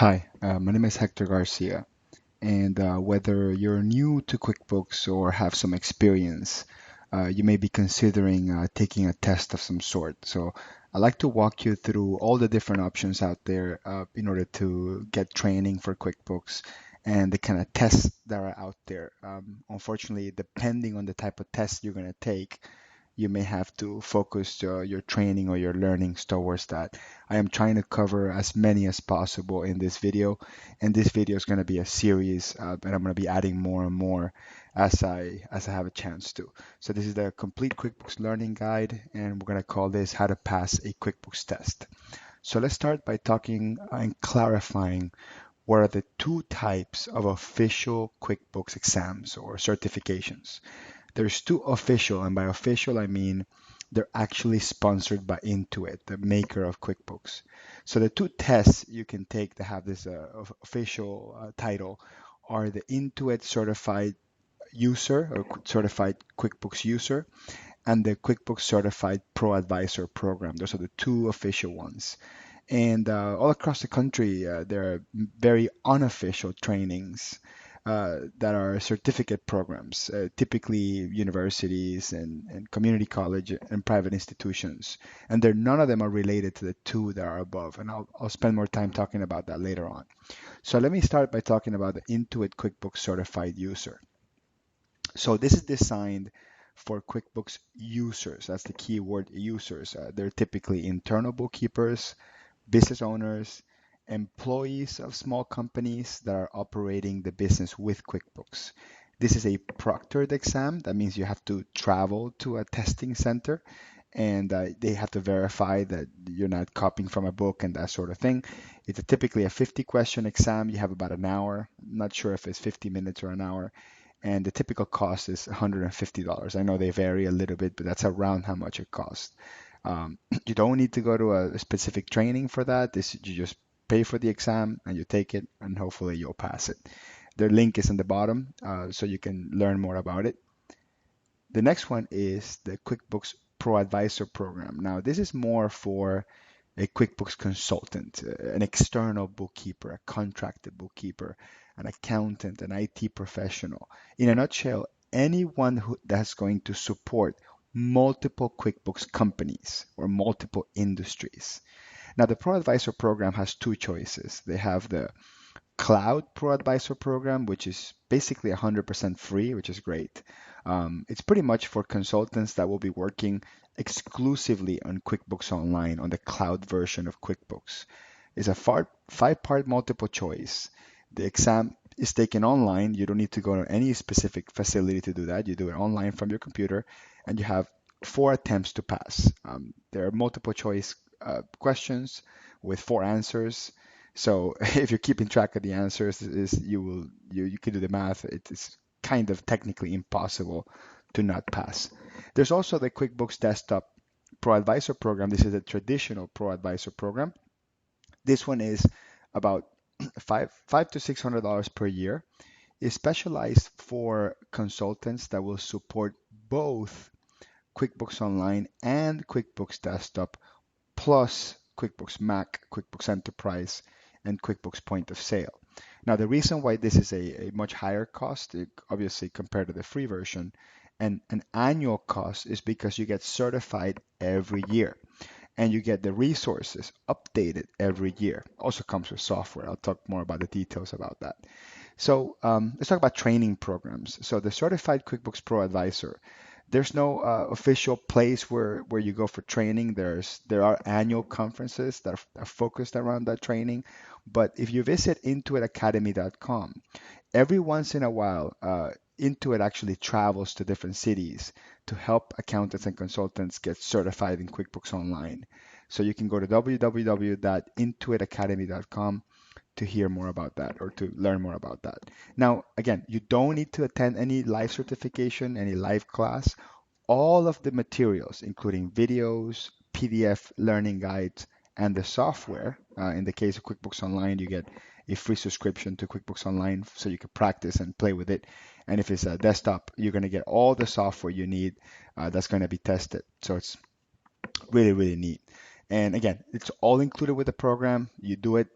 Hi, my name is Hector Garcia, and whether you're new to QuickBooks or have some experience, you may be considering taking a test of some sort. So I'd like to walk you through all the different options out there in order to get training for QuickBooks and the kind of tests that are out there. Unfortunately, depending on the type of test you're going to take, you may have to focus your training or your learnings towards that. I am trying to cover as many as possible in this video, and this video is going to be a series, and I'm going to be adding more and more as I have a chance to. So this is the complete QuickBooks learning guide, and we're going to call this how to pass a QuickBooks test. So let's start by talking and clarifying what are the two types of official QuickBooks exams or certifications. There's two official, and by official I mean they're actually sponsored by Intuit, the maker of QuickBooks. So the two tests you can take to have this official title are the Intuit Certified User or Certified QuickBooks User and the QuickBooks Certified Pro Advisor Program. Those are the two official ones. And all across the country, there are very unofficial trainings that are certificate programs, typically universities and community college and private institutions. And none of them are related to the two that are above. And I'll spend more time talking about that later on. So let me start by talking about the Intuit QuickBooks Certified User. So this is designed for QuickBooks users. That's the key word, users. They're typically internal bookkeepers, business owners, employees of small companies that are operating the business with QuickBooks. This is a proctored exam. That means you have to travel to a testing center and they have to verify that you're not copying from a book and that sort of thing. It's typically a 50 question exam. You have about an hour. I'm not sure if it's 50 minutes or an hour. And the typical cost is $150. I know they vary a little bit, but that's around how much it costs. You don't need to go to a specific training for that. You just pay for the exam and you take it, and hopefully you'll pass it. The link is in the bottom, so you can learn more about it. The next one is the QuickBooks Pro Advisor program. Now, this is more for a QuickBooks consultant, an external bookkeeper, a contracted bookkeeper, an accountant, an IT professional. In a nutshell, anyone that's going to support multiple QuickBooks companies or multiple industries. Now, the Pro Advisor program has two choices. They have the Cloud Pro Advisor program, which is basically 100% free, which is great. It's pretty much for consultants that will be working exclusively on QuickBooks Online, on the cloud version of QuickBooks. It's a five-part multiple choice. The exam is taken online. You don't need to go to any specific facility to do that. You do it online from your computer, and you have 4 attempts to pass. There are multiple choice questions with 4 answers. So if you're keeping track of the answers, you can do the math. It's kind of technically impossible to not pass. There's also the QuickBooks Desktop Pro Advisor program. This is a traditional Pro Advisor program. This one is about five to $600 per year. It's specialized for consultants that will support both QuickBooks Online and QuickBooks Desktop, plus QuickBooks Mac, QuickBooks Enterprise, and QuickBooks Point of Sale. Now, the reason why this is a much higher cost, obviously compared to the free version, and an annual cost is because you get certified every year and you get the resources updated every year. Also comes with software. I'll talk more about the details about that. So let's talk about training programs. So the Certified QuickBooks Pro Advisor, there's no official place where you go for training. There are annual conferences that are focused around that training. But if you visit intuitacademy.com, every once in a while, Intuit actually travels to different cities to help accountants and consultants get certified in QuickBooks Online. So you can go to www.intuitacademy.com to hear more about that or to learn more about that. Now, again, you don't need to attend any live certification, any live class. All of the materials, including videos, PDF learning guides, and the software. In the case of QuickBooks Online, you get a free subscription to QuickBooks Online so you can practice and play with it. And if it's a desktop, you're going to get all the software you need that's going to be tested. So it's really, really neat. And again, it's all included with the program. You do it,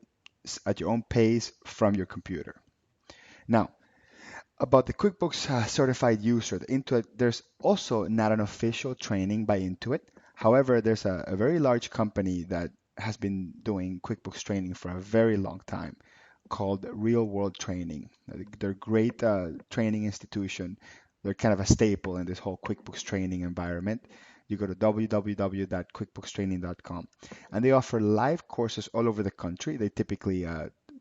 at your own pace from your computer. Now, about the QuickBooks certified user, the Intuit, there's also not an official training by Intuit. However, there's a very large company that has been doing QuickBooks training for a very long time called Real World Training. They're a great training institution. They're kind of a staple in this whole QuickBooks training environment. You go to www.quickbookstraining.com, and they offer live courses all over the country. They typically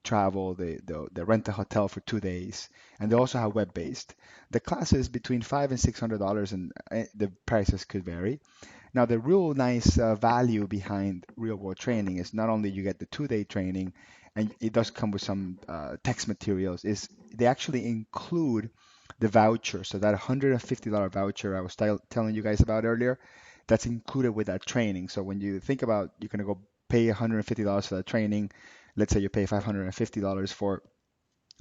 travel, they rent a hotel for 2 days, and they also have web-based. The classes between $500 and $600, and the prices could vary. Now, the real nice value behind real world training is not only you get the 2 day training, and it does come with some text materials, is they actually include the voucher. So that $150 voucher I was telling you guys about earlier, that's included with that training. So when you think about you're going to go pay $150 for that training, let's say you pay $550 for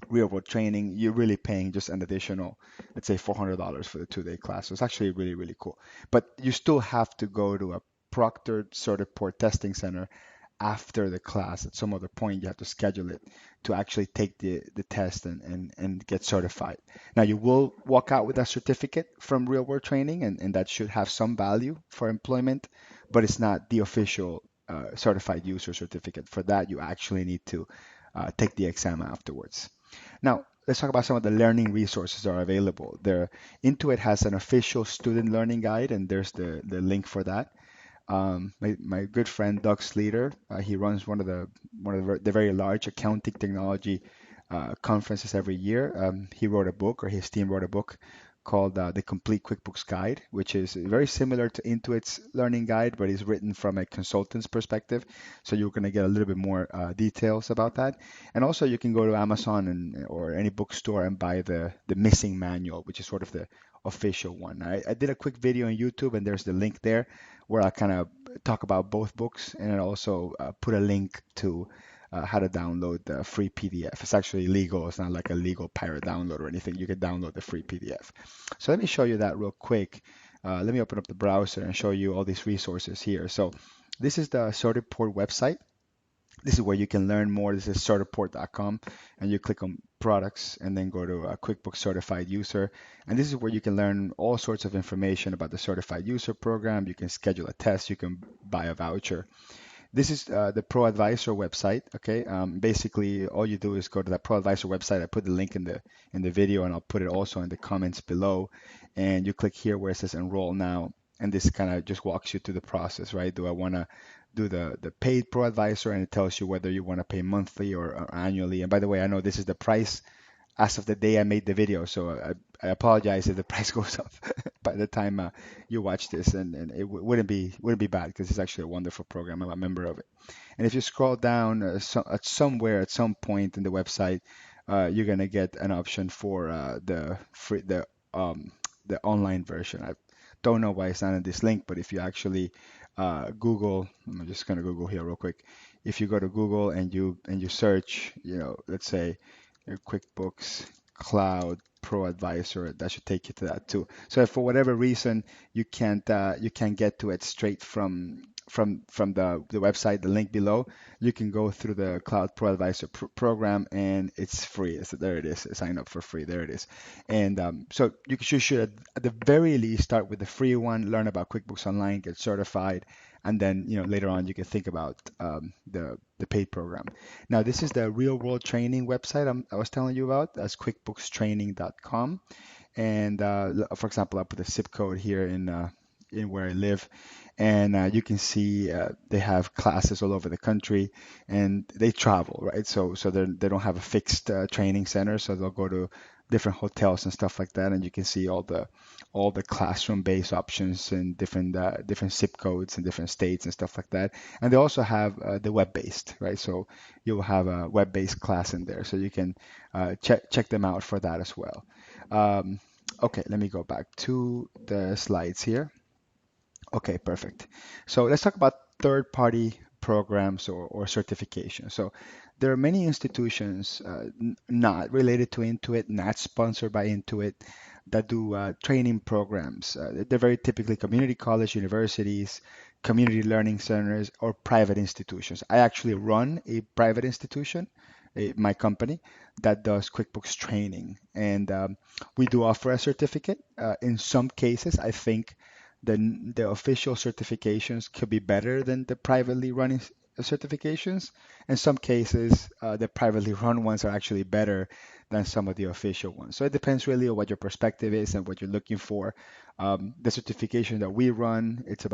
real world training, you're really paying just an additional, let's say $400 for the 2 day class. So it's actually really, really cool. But you still have to go to a proctored Certiport testing center after the class. At some other point, you have to schedule it to actually take the test and get certified. Now, you will walk out with a certificate from real world training, and that should have some value for employment, but it's not the official certified user certificate. For that, you actually need to take the exam afterwards. Now, let's talk about some of the learning resources that are available. Intuit has an official student learning guide, and there's the link for that. My good friend Doug Sleater, he runs one of the very large accounting technology conferences every year. He wrote a book, or his team wrote a book called The Complete QuickBooks Guide, which is very similar to Intuit's learning guide, but is written from a consultant's perspective. So you're going to get a little bit more details about that. And also you can go to Amazon or any bookstore and buy the missing manual, which is sort of the official one. I did a quick video on YouTube, and there's the link there where I kind of talk about both books, and I also put a link to how to download the free PDF. It's actually legal. It's not like a legal pirate download or anything. You can download the free PDF. So let me show you that real quick. Let me open up the browser and show you all these resources here. So this is the Certiport website. This is where you can learn more. This is certiport.com, and you click on products and then go to a QuickBooks certified user. And this is where you can learn all sorts of information about the certified user program. You can schedule a test. You can buy a voucher. This is the ProAdvisor website. Okay, basically all you do is go to that ProAdvisor website. I put the link in the video, and I'll put it also in the comments below. And you click here where it says enroll now, and this kind of just walks you through the process, right? Do I want to do the paid ProAdvisor, and it tells you whether you want to pay monthly or annually. And by the way, I know this is the price as of the day I made the video, so I apologize if the price goes up by the time you watch this, and it wouldn't be bad because it's actually a wonderful program. I'm a member of it. And if you scroll down at some point in the website, you're gonna get an option for the online version. I don't know why it's not in this link, but if you actually Google, I'm just gonna Google here real quick. If you go to Google and you search, let's say your QuickBooks Cloud ProAdvisor, that should take you to that too. So if for whatever reason you can't get to it straight from the website, the link below, you can go through the Cloud ProAdvisor program, and it's free. So there it is. Sign up for free. There it is. And so you should at the very least start with the free one, learn about QuickBooks Online, get certified, and then later on you can think about the paid program. Now this is the real world training website I was telling you about. That's quickbookstraining.com. And for example, I'll put the zip code here in where I live, and you can see they have classes all over the country, and they travel, right? So they don't have a fixed training center, so they'll go to different hotels and stuff like that, and you can see all the classroom-based options and different zip codes and different states and stuff like that. And they also have the web-based, right? So you'll have a web-based class in there, so you can check them out for that as well. Okay, let me go back to the slides here. Okay, perfect. So let's talk about third-party programs or certification. So there are many institutions not related to Intuit, not sponsored by Intuit, that do training programs. They're very typically community college universities, community learning centers, or private institutions. I actually run a private institution, my company, that does QuickBooks training. And we do offer a certificate. In some cases, I think the official certifications could be better than the privately running certifications. In some cases, the privately run ones are actually better than some of the official ones. So it depends really on what your perspective is and what you're looking for. The certification that we run, it's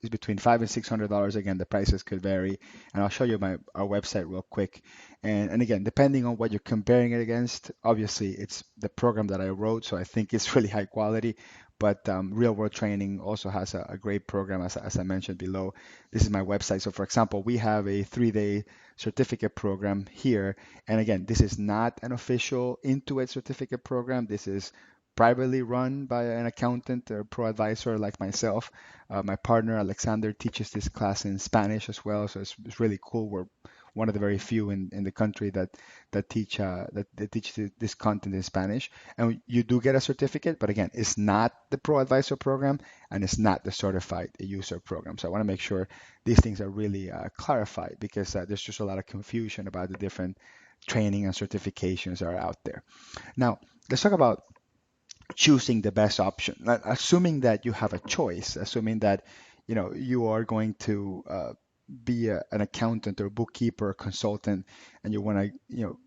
between $500 and $600. Again, the prices could vary, and I'll show you our website real quick. And again, depending on what you're comparing it against, obviously it's the program that I wrote, so I think it's really high quality. But Real World Training also has a great program, as I mentioned below. This is my website. So, for example, we have a 3-day certificate program here. And again, this is not an official Intuit certificate program. This is privately run by an accountant or pro advisor like myself. My partner Alexander teaches this class in Spanish as well, so it's really cool. We're one of the very few in the country that teach this content in Spanish. And you do get a certificate, but again, it's not the Pro Advisor program and it's not the Certified User program. So I want to make sure these things are really clarified, because there's just a lot of confusion about the different training and certifications that are out there. Now, let's talk about choosing the best option. Assuming that you have a choice, assuming that you are going to be an accountant or bookkeeper or consultant, and you want to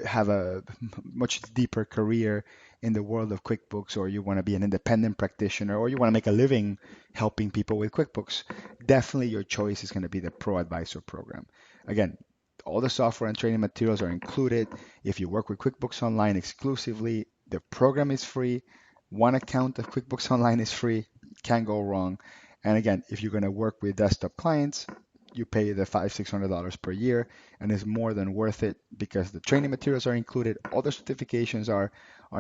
have a much deeper career in the world of QuickBooks, or you want to be an independent practitioner, or you want to make a living helping people with QuickBooks, definitely your choice is going to be the Pro Advisor program. Again, all the software and training materials are included. If you work with QuickBooks Online exclusively, the program is free. One account of QuickBooks Online is free. Can't go wrong. And again, if you're going to work with desktop clients, you pay the $500-$600 per year, and it's more than worth it, because the training materials are included, all the certifications are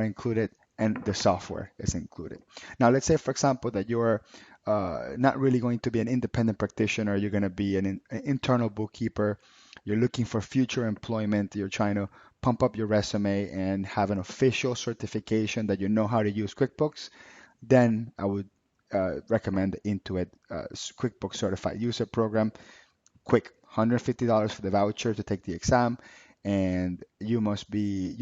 included, and the software is included. Now, let's say, for example, that you're not really going to be an independent practitioner. You're going to be an internal bookkeeper. You're looking for future employment. You're trying to pump up your resume and have an official certification that you know how to use QuickBooks. Then I would recommend the Intuit QuickBooks Certified User Program. Quick, $150 for the voucher to take the exam, and you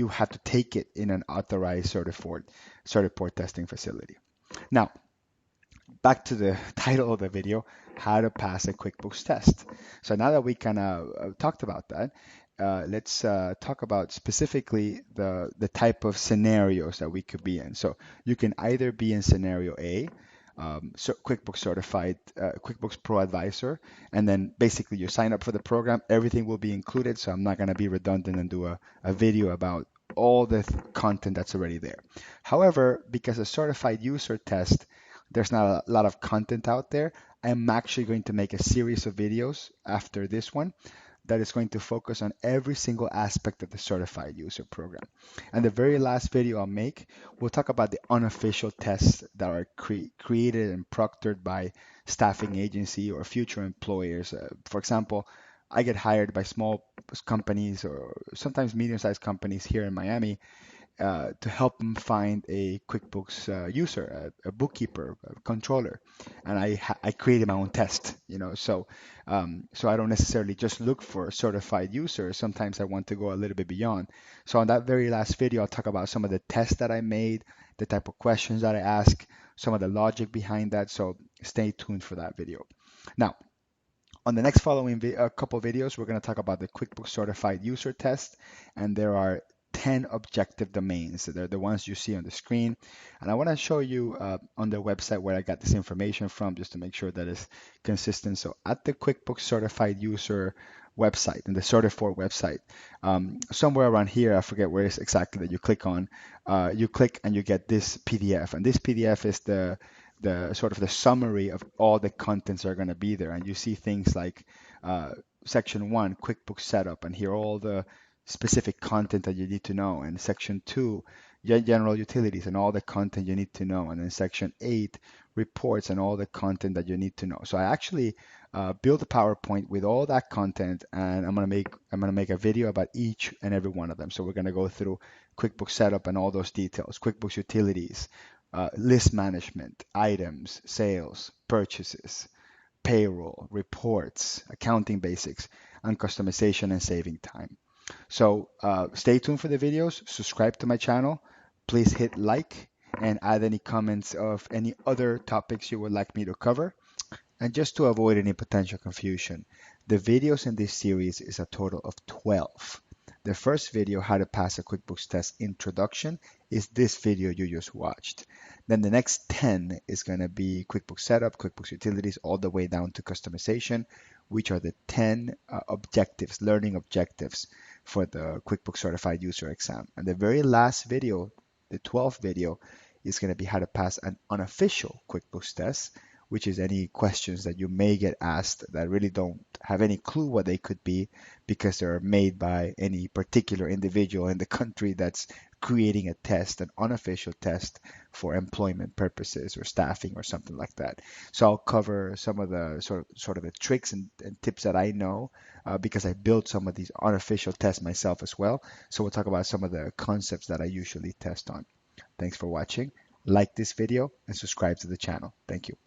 have to take it in an authorized Certiport testing facility. Now, back to the title of the video, how to pass a QuickBooks test. So now that we kind of talked about that, let's talk about specifically the type of scenarios that we could be in. So you can either be in scenario A, so QuickBooks Certified, QuickBooks Pro Advisor, and then basically you sign up for the program, everything will be included, so I'm not going to be redundant and do a video about all the content that's already there. However, because a certified user test, there's not a lot of content out there, I'm actually going to make a series of videos after this one that is going to focus on every single aspect of the certified user program. And the very last video I'll make, we'll talk about the unofficial tests that are created and proctored by staffing agency or future employers. For example, I get hired by small companies or sometimes medium-sized companies here in Miami to help them find a QuickBooks user, a bookkeeper, a controller, and I created my own test, so I don't necessarily just look for certified users. Sometimes I want to go a little bit beyond. So on that very last video, I'll talk about some of the tests that I made, the type of questions that I ask, some of the logic behind that. So stay tuned for that video. Now, on the next following couple videos, we're going to talk about the QuickBooks Certified User Test, and there are 10 objective domains. They're the ones you see on the screen. And I want to show you on the website where I got this information from, just to make sure that it's consistent. So at the QuickBooks Certified User website, and the Certiport website, somewhere around here, I forget where it's exactly, that you click on, you click and you get this PDF. And this PDF is the sort of the summary of all the contents that are going to be there. And you see things like section 1, QuickBooks setup, and here are all the specific content that you need to know. And section 2, general utilities and all the content you need to know. And then section 8, reports and all the content that you need to know. So I actually built a PowerPoint with all that content, and I'm gonna make a video about each and every one of them. So we're gonna go through QuickBooks setup and all those details, QuickBooks utilities, list management, items, sales, purchases, payroll, reports, accounting basics, and customization and saving time. So stay tuned for the videos, subscribe to my channel, please hit like and add any comments of any other topics you would like me to cover. And just to avoid any potential confusion, the videos in this series is a total of 12. The first video, how to pass a QuickBooks Test introduction, is this video you just watched. Then the next 10 is going to be QuickBooks Setup, QuickBooks Utilities, all the way down to customization, which are the 10 objectives, learning objectives for the QuickBooks Certified User exam. And the very last video, the 12th video, is going to be how to pass an unofficial QuickBooks test, which is any questions that you may get asked that really don't have any clue what they could be because they're made by any particular individual in the country that's creating a test, an unofficial test for employment purposes or staffing or something like that. So I'll cover some of the sort of the tricks and tips that I know because I built some of these unofficial tests myself as well. So we'll talk about some of the concepts that I usually test on. Thanks for watching. Like this video and subscribe to the channel. Thank you.